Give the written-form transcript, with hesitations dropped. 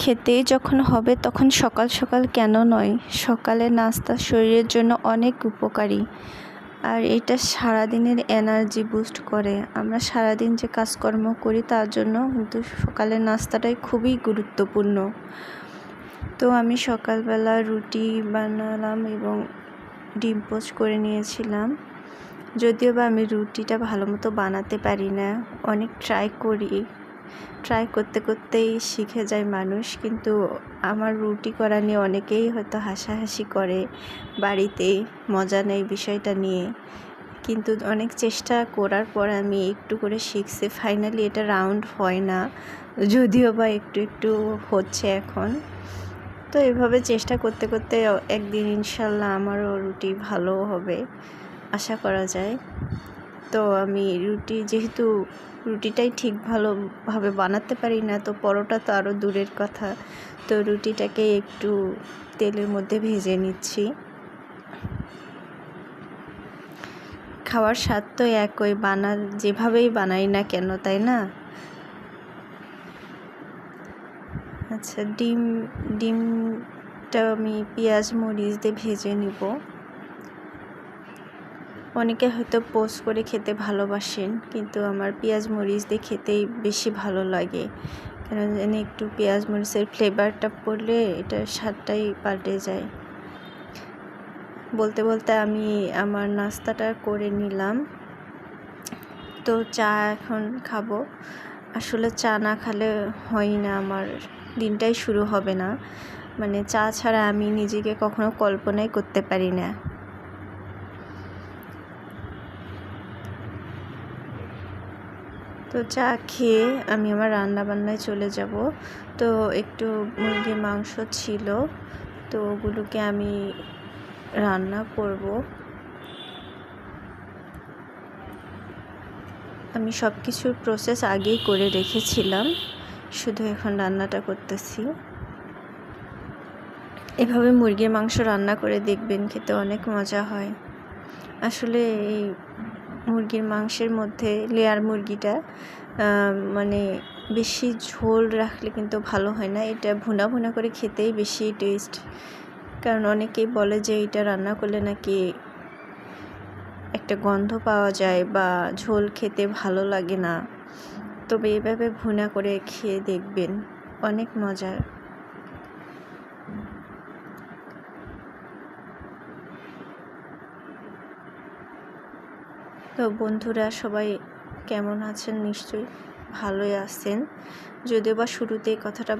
খেতেই যখন হবে তখন সকাল সকাল কেন নয়? সকালের নাস্তা শরীরের জন্য অনেক উপকারী, আর এটা সারাদিনের এনার্জি বুস্ট করে। আমরা সারাদিন যে কাজকর্ম করি তার জন্য কিন্তু সকালের নাস্তাটাই খুবই গুরুত্বপূর্ণ। তো আমি সকালবেলা রুটি বানালাম এবং ডিম পোস্ট করে নিয়েছিলাম। যদিও বা আমি রুটিটা ভালো মতো বানাতে পারি না, অনেক ট্রাই করতে করতেই শিখে যায় মানুষ। কিন্তু আমার রুটি করা নিয়ে অনেকেই হয়তো হাসাহাসি করে, বাড়িতে মজা নেয় বিষয়টা নিয়ে। কিন্তু অনেক চেষ্টা করার পর আমি একটু করে শিখছি। ফাইনালি এটা রাউন্ড হয় না, যদিও বা একটু একটু হচ্ছে এখন। তো এভাবে চেষ্টা করতে করতে একদিন ইনশাল্লাহ আমারও রুটি ভালো হবে আশা করা যায়। তো আমি যেহেতু রুটিটাই ঠিক ভালোভাবে বানাতে পারি না, তো পরোটা তো আরও দূরের কথা। তো রুটিটাকে একটু তেলের মধ্যে ভেজে নিচ্ছি। খাওয়ার স্বাদ তো একই, যেভাবেই বানাই না কেন, তাই না? আচ্ছা, ডিমটা আমি পেঁয়াজ মরিচ দিয়ে ভেজে নিব। অনেকে হয়তো পোস্ট করে খেতে ভালোবাসেন, কিন্তু আমার পেঁয়াজ মরিচ দিয়ে খেতেই বেশি ভালো লাগে। কেন জানি একটু পেঁয়াজ মরিচের ফ্লেভারটা পড়লে এটার স্বাদটাই পাল্টে যায়। বলতে বলতে আমি আমার নাস্তাটা করে নিলাম। তো চা এখন খাবো। আসলে চা না খেলে হয় না, আমার দিনটাই শুরু হবে না। মানে চা ছাড়া আমি নিজেকে কখনো কল্পনাই করতে পারি না। তো চা খেয়ে আমি আমার রান্নাবান্নায় চলে যাব। তো একটু মুরগির মাংস ছিল, তো ওগুলোকে আমি রান্না করব। আমি সব কিছুর প্রসেস আগেই করে রেখেছিলাম, শুধু এখন রান্নাটা করতেছি। এভাবে মুরগির মাংস রান্না করে দেখবেন, খেতে অনেক মজা হয়। আসলে এই মুরগির মাংসের মধ্যে লেয়ার মুরগিটা মানে বেশি ঝোল রাখলে কিন্তু ভালো হয় না। এটা ভুনা ভুনা করে খেতেই বেশি টেস্ট। কারণ অনেকেই বলে যে এটা রান্না করলে নাকি একটা গন্ধ পাওয়া যায় বা ঝোল খেতে ভালো লাগে না। তবে এভাবে ভুনা করে খেয়ে দেখবেন, অনেক মজার। তো বন্ধুরা সবাই কেমন আছেন? নিশ্চয়ই ভালোই আছেন। যদিও বা শুরুতেই কথাটা